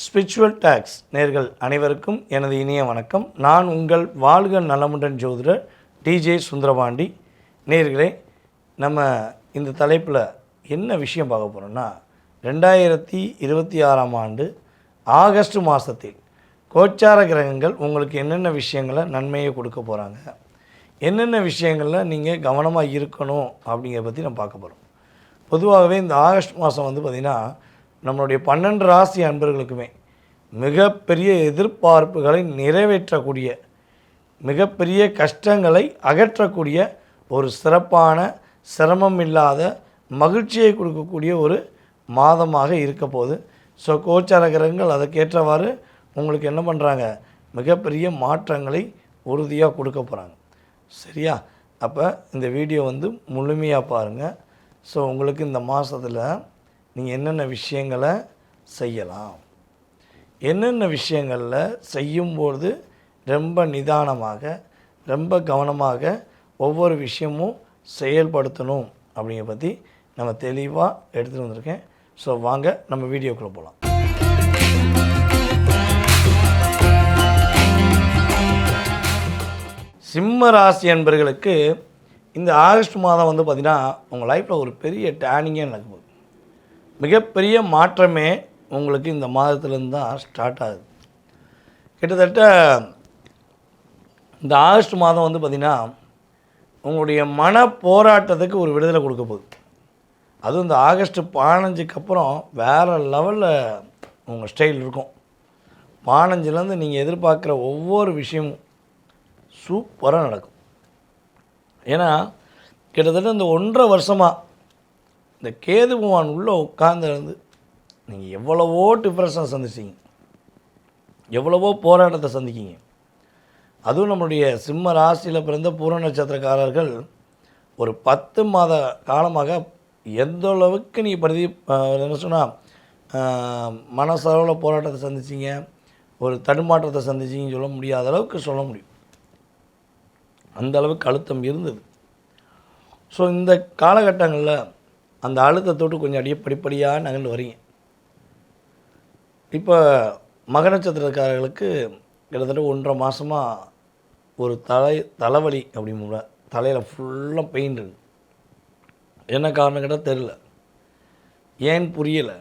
Spiritual tax நேர்கள் அனைவருக்கும் எனது இனிய வணக்கம். நான் உங்கள் வாழ்க நலமுடன் ஜோதிடர் டிஜே சுந்தரபாண்டி. நேர்களே, நம்ம இந்த தலைப்பில் என்ன விஷயம் பார்க்க போகிறோம்னா, 2026ஆம் ஆண்டு ஆகஸ்ட் மாதத்தில் கோச்சார கிரகங்கள் உங்களுக்கு என்னென்ன விஷயங்களை நன்மையை கொடுக்க போகிறாங்க, என்னென்ன விஷயங்களில் நீங்கள் கவனமாக இருக்கணும் அப்படிங்கிறத பற்றி நம்ம பார்க்க போகிறோம். பொதுவாகவே இந்த ஆகஸ்ட் மாதம் பார்த்திங்கன்னா நம்மளுடைய 12 ராசி அன்பர்களுக்குமே மிகப்பெரிய எதிர்பார்ப்புகளை நிறைவேற்றக்கூடிய, மிகப்பெரிய கஷ்டங்களை அகற்றக்கூடிய ஒரு சிறப்பான, சிரமம் இல்லாத மகிழ்ச்சியை கொடுக்கக்கூடிய ஒரு மாதமாக இருக்க போகுது. ஸோ கோச்சார கிரகங்கள் அதுக்கேற்றவாறு உங்களுக்கு என்ன பண்ணுறாங்க, மிகப்பெரிய மாற்றங்களை உறுதியாக கொடுக்க போகிறாங்க. சரியா? அப்போ இந்த வீடியோ முழுமையாக பாருங்கள். ஸோ உங்களுக்கு இந்த மாதத்தில் நீங்கள் என்னென்ன விஷயங்களை செய்யலாம், என்னென்ன விஷயங்களில் செய்யும்போது ரொம்ப நிதானமாக, ரொம்ப கவனமாக ஒவ்வொரு விஷயமும் செயல்படுத்தணும் அப்படிங்கிற பற்றி நம்ம தெளிவாக எடுத்துகிட்டு வந்திருக்கேன். ஸோ வாங்க நம்ம வீடியோக்குள்ளே போகலாம். சிம்ம ராசி அன்பர்களுக்கு இந்த ஆகஸ்ட் மாதம் பார்த்திங்கன்னா உங்கள் லைஃப்பில் ஒரு பெரிய டேர்னிங்கே நடக்கும். மிகப்பெரிய மாற்றமே உங்களுக்கு இந்த மாதத்துலேருந்து தான் ஸ்டார்ட் ஆகுது. கிட்டத்தட்ட இந்த ஆகஸ்ட் மாதம் பார்த்திங்கன்னா உங்களுடைய மன போராட்டத்துக்கு ஒரு விடுதலை கொடுக்க போகுது. அதுவும் இந்த ஆகஸ்ட் 15க்கு அப்புறம் வேறு லெவலில் உங்கள் ஸ்டைல் இருக்கும். 15லேருந்து நீங்கள் எதிர்பார்க்குற ஒவ்வொரு விஷயமும் சூப்பராக நடக்கும். ஏன்னா கிட்டத்தட்ட இந்த 1.5 வருஷமாக இந்த கேது பகவான் உள்ளே உட்கார்ந்து நீங்கள் எவ்வளவோ டிஃப்ரென்ஸை சந்திச்சிங்க, எவ்வளவோ போராட்டத்தை சந்திக்கிங்க. அதுவும் நம்மளுடைய சிம்ம ராசியில் பிறந்த பூர நட்சத்திரக்காரர்கள் ஒரு 10 மாத காலமாக எந்த அளவுக்கு நீங்கள் என்ன சொன்னால் மனசளவில் போராட்டத்தை சந்திச்சிங்க, ஒரு தடுமாற்றத்தை சந்திச்சிங்கன்னு சொல்ல முடியாத அளவுக்கு சொல்ல முடியும். அந்த அளவுக்கு அழுத்தம் இருந்தது. ஸோ இந்த காலகட்டங்களில் அந்த அழுத்தத்தோடு கொஞ்சம் படிப்படியாக நகர்ந்து வரீங்க. இப்போ மக நட்சத்திரக்காரர்களுக்கு கிட்டத்தட்ட 1.5 மாதமாக ஒரு தலைவலி அப்படிங்கிற தலையில் ஃபுல்லாக பெயின் இருக்குது. என்ன காரணம் கேட்டால் தெரில, ஏன் புரியலை,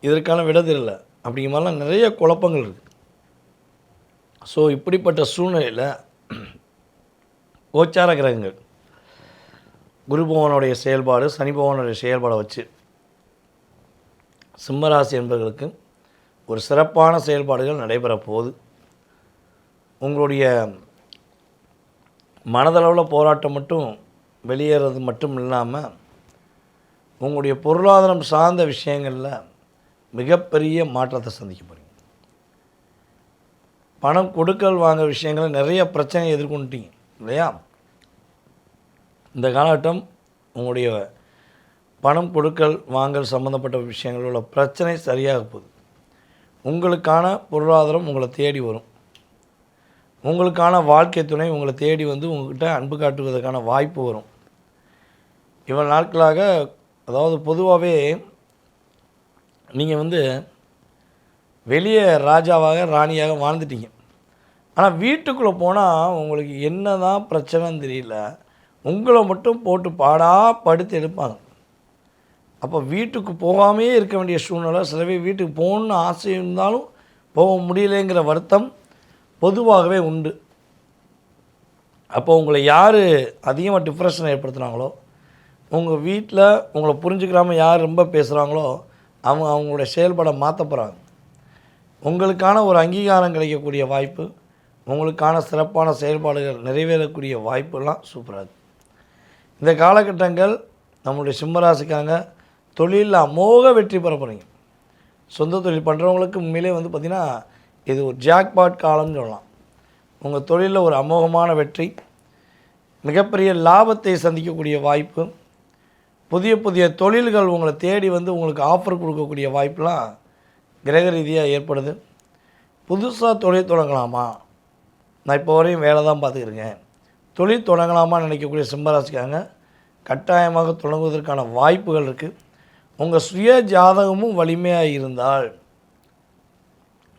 இதற்கான விட தெரியல, அப்படிங்கிற மாதிரிலாம் நிறைய குழப்பங்கள் இருக்குது. ஸோ இப்படிப்பட்ட சூழ்நிலையில் கோச்சார கிரகங்கள் குரு பகவானுடைய செயல்பாடு, சனி பகவானுடைய செயல்பாடை வச்சு சிம்மராசி என்பவர்களுக்கு ஒரு சிறப்பான செயல்பாடுகள் நடைபெற போகுது. உங்களுடைய மனதளவில் போராட்டம் மட்டும் வெளியேறது மட்டும் இல்லாமல் உங்களுடைய பொருளாதாரம் சார்ந்த விஷயங்களில் மிகப்பெரிய மாற்றத்தை சந்திக்க போகிறீங்க. பணம் கொடுக்கல் வாங்க விஷயங்களில் நிறைய பிரச்சனையை எதிர்கொண்டுட்டீங்க இல்லையா? இந்த காலகட்டம் உங்களுடைய பணம் கொடுக்கல் வாங்கல் சம்மந்தப்பட்ட விஷயங்களோட பிரச்சனை சரியாக போகுது. உங்களுக்கான பொருளாதாரம் உங்களை தேடி வரும். உங்களுக்கான வாழ்க்கை துணை உங்களை தேடி உங்கள்கிட்ட அன்பு காட்டுவதற்கான வாய்ப்பு வரும். இவ்வளோ நாட்களாக, அதாவது பொதுவாகவே நீங்கள் வெளியே ராஜாவாக ராணியாக வாழ்ந்துட்டீங்க. ஆனால் வீட்டுக்குள்ளே போனால் உங்களுக்கு என்ன தான் பிரச்சனைன்னு தெரியல, உங்களை மட்டும் போட்டு படுத்து எடுப்பாங்க. அப்போ வீட்டுக்கு போகாமே இருக்க வேண்டிய சூழ்நிலை, சில பேர் வீட்டுக்கு போகணுன்னு ஆசை இருந்தாலும் போக முடியலைங்கிற வருத்தம் பொதுவாகவே உண்டு. அப்போ உங்களை யார் அதிகமாக டிப்ரெஷனை ஏற்படுத்துகிறாங்களோ, உங்கள் வீட்டில் உங்களை புரிஞ்சுக்கிறாமல் யார் ரொம்ப பேசுகிறாங்களோ அவங்களுடைய செயல்பாடை மாற்ற போகிறாங்க. உங்களுக்கான ஒரு அங்கீகாரம் கிடைக்கக்கூடிய வாய்ப்பு, உங்களுக்கான சிறப்பான செயல்பாடுகள் நிறைவேறக்கூடிய வாய்ப்புலாம் சூப்பராக இருக்குது. இந்த காலகட்டங்கள் நம்மளுடைய சிம்மராசிக்காங்க தொழிலில் அமோக வெற்றி பெற போகிறீங்க. சொந்த தொழில் பண்ணுறவங்களுக்கு உண்மையிலே பார்த்திங்கன்னா இது ஒரு ஜாக்பாட் காலம்னு சொல்லலாம். உங்கள் தொழிலில் ஒரு அமோகமான வெற்றி, மிகப்பெரிய லாபத்தை சந்திக்கக்கூடிய வாய்ப்பு, புதிய புதிய தொழில்கள் உங்களை தேடி உங்களுக்கு ஆஃபர் கொடுக்கக்கூடிய வாய்ப்பெலாம் கிரக ரீதியாக ஏற்படுது. புதுசாக தொழில் தொடங்கலாமா, நான் இப்போ வரையும் வேலை தான் பார்த்துக்கிறேங்க, தொழில் தொடங்கலாமான்னு நினைக்கக்கூடிய சிம்மராசிக்காங்க கட்டாயமாக தொடங்குவதற்கான வாய்ப்புகள் இருக்குது. உங்கள் சுய ஜாதகமும் வலிமையாக இருந்தால்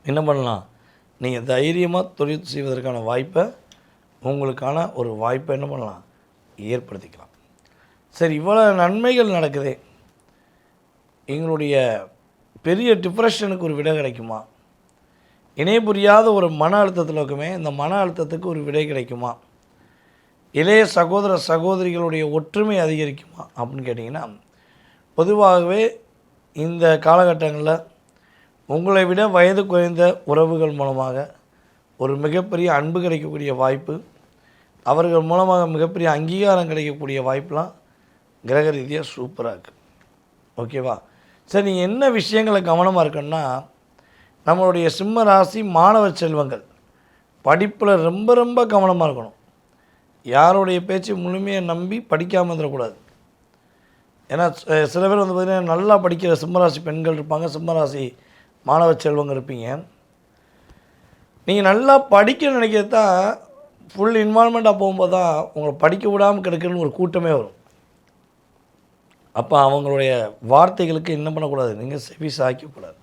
என்ன பண்ணலாம், நீங்கள் தைரியமாக தொழில் செய்வதற்கான வாய்ப்பை, உங்களுக்கான ஒரு வாய்ப்பை என்ன பண்ணலாம், ஏற்படுத்திக்கலாம். சரி, இவ்வளோ நன்மைகள் நடக்குதே, எங்களுடைய பெரிய டிப்ரெஷனுக்கு ஒரு விடை கிடைக்குமா? இணை புரியாத ஒரு மன அழுத்தத்தில் இருக்குமே, இந்த மன அழுத்தத்துக்கு ஒரு விடை கிடைக்குமா? இளைய சகோதர சகோதரிகளுடைய ஒற்றுமை அதிகரிக்குமா அப்படின்னு கேட்டிங்கன்னா, பொதுவாகவே இந்த காலகட்டங்களில் உங்களை விட வயது குறைந்த உறவுகள் மூலமாக ஒரு மிகப்பெரிய அன்பு கிடைக்கக்கூடிய வாய்ப்பு, அவர்கள் மூலமாக மிகப்பெரிய அங்கீகாரம் கிடைக்கக்கூடிய வாய்ப்பெலாம் கிரக ரீதியாக சூப்பராக இருக்குது. ஓகேவா? சரி, நீங்கள் என்ன விஷயங்களை கவனமாக இருக்கணும்னா, நம்மளுடைய சிம்ம ராசி மாணவ செல்வங்கள் படிப்பில் ரொம்ப ரொம்ப கவனமாக இருக்கணும். யாருடைய பேச்சு முழுமையாக நம்பி படிக்காமல் இருந்துடக்கூடாது. ஏன்னா சில பேர் வந்து பார்த்திங்கன்னா நல்லா படிக்கிற சிம்மராசி பெண்கள் இருப்பாங்க, சிம்மராசி மாணவ செல்வங்கள் இருப்பீங்க. நீங்கள் நல்லா படிக்க நினைக்கிறது தான் ஃபுல் இன்வால்மெண்ட்டாக போகும்போது தான் உங்களை படிக்க விடாமல் கிடைக்கணும்னு ஒரு கூட்டமே வரும். அப்போ அவங்களுடைய வார்த்தைகளுக்கு என்ன பண்ணக்கூடாது, நீங்கள் செவி சாய்க்கக்கூடாது.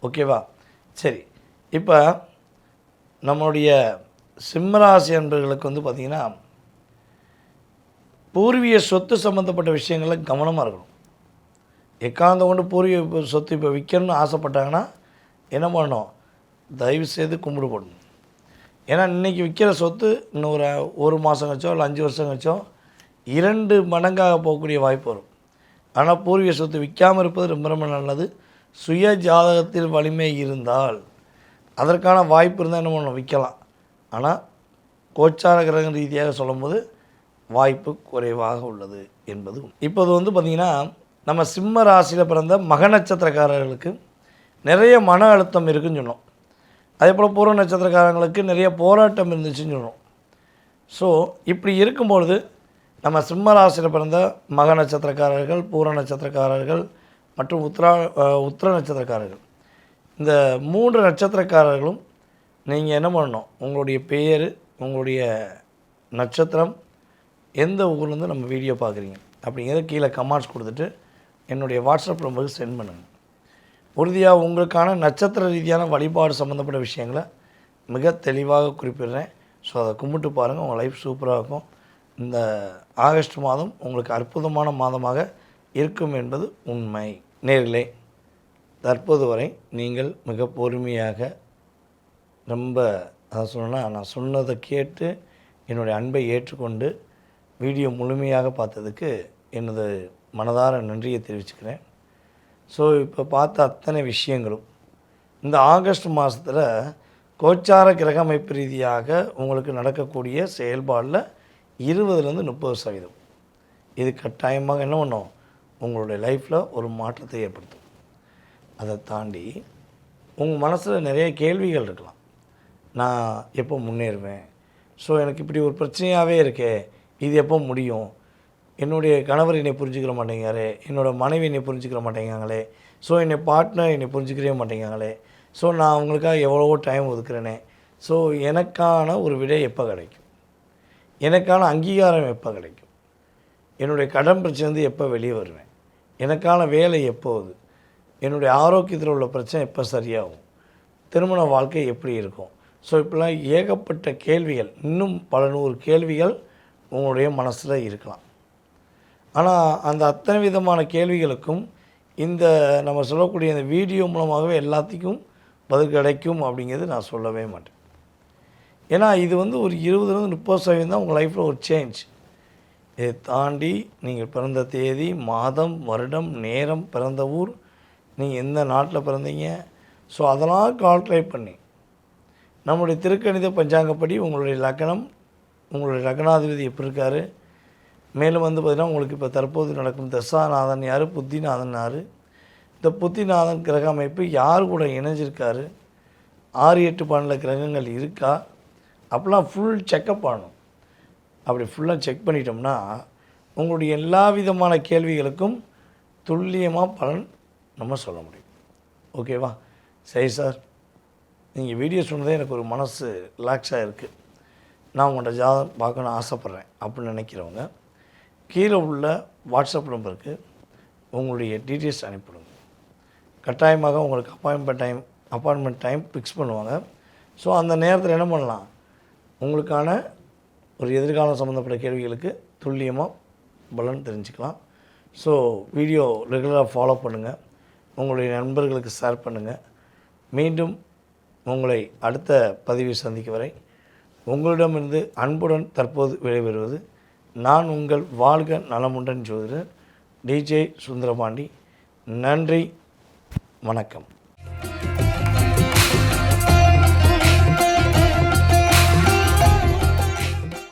ஓகேவா? சரி, இப்போ நம்மளுடைய சிம்மராசி அன்பர்களுக்கு வந்து பார்த்திங்கன்னா, பூர்வீக சொத்து சம்மந்தப்பட்ட விஷயங்களில் கவனமாக இருக்கணும். எக்காந்த கொண்டு பூர்வீக சொத்து இப்போ விற்கணும்னு ஆசைப்பட்டாங்கன்னா என்ன பண்ணணும், தயவு செய்து கும்பிடு போடணும். ஏன்னா இன்றைக்கி விற்கிற சொத்து இன்னும் ஒரு மாதம் கழிச்சோ இல்லை 5 வருஷம் கழிச்சோ 2 மடங்காக போகக்கூடிய வாய்ப்பு வரும். ஆனால் பூர்வீக சொத்து விற்காமல் இருப்பது ரொம்ப ரொம்ப நல்லது. சுய ஜாதகத்தில் வலிமை இருந்தால் அதற்கான வாய்ப்பு இருந்தால் என்ன பண்ணணும், விற்கலாம். ஆனால் கோச்சார கிரக ரீதியாக சொல்லும்போது வாய்ப்பு குறைவாக உள்ளது என்பது. இப்போது வந்து பார்த்திங்கன்னா, நம்ம சிம்ம ராசியில் பிறந்த மக நட்சத்திரக்காரர்களுக்கு நிறைய மன அழுத்தம் இருக்குதுன்னு சொன்னோம். அதே போல் பூர்வ நட்சத்திரக்காரங்களுக்கு நிறைய போராட்டம் இருந்துச்சுன்னு சொன்னோம். ஸோ இப்படி இருக்கும்பொழுது நம்ம சிம்ம ராசியில் பிறந்த மக நட்சத்திரக்காரர்கள், பூர்வ நட்சத்திரக்காரர்கள் மற்றும் உத்திர நட்சத்திரக்காரர்கள், இந்த 3 நட்சத்திரக்காரர்களும் நீங்கள் என்ன பண்ணணும், உங்களுடைய பெயர், உங்களுடைய நட்சத்திரம், எந்த ஊர்லேருந்து நம்ம வீடியோ பார்க்குறீங்க அப்படிங்கிறத கீழே கமெண்ட்ஸ் கொடுத்துட்டு என்னுடைய வாட்ஸ்அப் நம்பருக்கு சென்ட் பண்ணுங்கள். உறுதியாக உங்களுக்கான நட்சத்திர ரீதியான வழிபாடு சம்மந்தப்பட்ட விஷயங்களை மிக தெளிவாக குறிப்பிடுறேன். ஸோ அதை கும்பிட்டு பாருங்கள், உங்கள் லைஃப் சூப்பராக இருக்கும். இந்த ஆகஸ்ட் மாதம் உங்களுக்கு அற்புதமான மாதமாக இருக்கும் என்பது உண்மை. நேர்களே, தற்போது வரை நீங்கள் மிக பொறுமையாக ரொம்ப நான் சொன்னதை கேட்டு என்னுடைய அன்பை ஏற்றுக்கொண்டு வீடியோ முழுமையாக பார்த்ததுக்கு எனது மனதார நன்றியை தெரிவிச்சுக்கிறேன். ஸோ இப்போ பார்த்த அத்தனை விஷயங்களும் இந்த ஆகஸ்ட் மாதத்தில் கோச்சார கிரக அமைப்பு ரீதியாக உங்களுக்கு நடக்கக்கூடிய செயல்பாடில் 20லேருந்து 30% இது கட்டாயமாக என்ன பண்ணும், உங்களுடைய லைஃப்பில் ஒரு மாற்றத்தை ஏற்படுத்தும். அதை தாண்டி உங்கள் மனசில் நிறைய கேள்விகள் இருக்கலாம். நான் எப்போ முன்னேறுவேன், ஸோ எனக்கு இப்படி ஒரு பிரச்சனையாகவே இருக்கே, இது எப்போ முடியும், என்னுடைய கணவர் என்னை புரிஞ்சுக்கிற மாட்டேங்காரே, என்னோடய மனைவி என்னை புரிஞ்சுக்கிற மாட்டேங்காங்களே, ஸோ என்னை பார்ட்னர் என்னை புரிஞ்சுக்கவே மாட்டேங்காங்களே, ஸோ நான் அவங்களுக்காக எவ்வளவோ டைம் ஒதுக்குறேனே, ஸோ எனக்கான ஒரு விடை எப்போ கிடைக்கும், எனக்கான அங்கீகாரம் எப்போ கிடைக்கும், என்னுடைய கடன் பிரச்சனை எப்போ வெளியே வருவேன், எனக்கான வேலை எப்போது, என்னுடைய ஆரோக்கியத்தில் உள்ள பிரச்சனை எப்போ சரியாகும், திருமண வாழ்க்கை எப்படி இருக்கும். ஸோ இப்படிலாம் ஏகப்பட்ட கேள்விகள், இன்னும் பல 100 கேள்விகள் உங்களுடைய மனசில் இருக்கலாம். ஆனால் அந்த அத்தனை விதமான கேள்விகளுக்கும் இந்த நம்ம சொல்லக்கூடிய இந்த வீடியோ மூலமாகவே எல்லாத்துக்கும் பதில் கிடைக்கும் அப்படிங்கிறது நான் சொல்லவே மாட்டேன். ஏன்னா இது வந்து ஒரு 20லேருந்து 30% தான் உங்கள் லைஃப்பில் ஒரு சேஞ்ச். இதை தாண்டி நீங்கள் பிறந்த தேதி, மாதம், வருடம், நேரம், பிறந்த ஊர், நீங்கள் எந்த நாட்டில் பிறந்தீங்க, ஸோ அதெல்லாம் கால்குலேட் பண்ணி நம்மளுடைய திருக்கணித பஞ்சாங்கப்படி உங்களுடைய லக்னம், உங்களுடைய லக்னாதிபதி எப்படி இருக்கார், மேலும் வந்து பார்த்திங்கன்னா உங்களுக்கு இப்போ தற்போது நடக்கும் தசாநாதன் யார், புத்திநாதன் யார், இந்த புத்திநாதன் கிரக அமைப்பு யார் கூட இணைஞ்சிருக்காரு, 6-8 12 கிரகங்கள் இருக்கா, அப்படிலாம் ஃபுல் செக்கப் பண்ணணும். அப்படி ஃபுல்லாக செக் பண்ணிட்டோம்னா உங்களுடைய எல்லா விதமான கேள்விகளுக்கும் துல்லியமாக பலன் நம்ம சொல்ல முடியும். ஓகேவா? சரி சார், நீங்கள் வீடியோ சொன்னதே எனக்கு ஒரு மனசு ரிலாக்ஸாக இருக்குது, நான் உங்கள்கிட்ட ஜாதகம் பார்க்கணுன்னு ஆசைப்பட்றேன் அப்படின்னு நினைக்கிறவங்க கீழே உள்ள வாட்ஸ்அப் நம்பருக்கு உங்களுடைய டீட்டெயில்ஸ் அனுப்பிவிடுங்க. கட்டாயமாக உங்களுக்கு அப்பாயின்மெண்ட் டைம் ஃபிக்ஸ் பண்ணுவாங்க. ஸோ அந்த நேரத்தில் என்ன பண்ணலாம், உங்களுக்கான ஒரு எதிர்காலம் சம்மந்தப்பட்ட கேள்விகளுக்கு துல்லியமாக பலன் தெரிஞ்சுக்கலாம். ஸோ வீடியோ ரெகுலராக ஃபாலோ பண்ணுங்கள், உங்களுடைய நண்பர்களுக்கு ஷேர் பண்ணுங்கள். மீண்டும் உங்களை அடுத்த பதிவை சந்திக்கும் வரை உங்களிடமிருந்து அன்புடன் தற்போது விடைபெறுவது நான் உங்கள் வாழ்க நலமுடன் ஜோதிடர் DJ சுந்தரபாண்டி. நன்றி, வணக்கம்.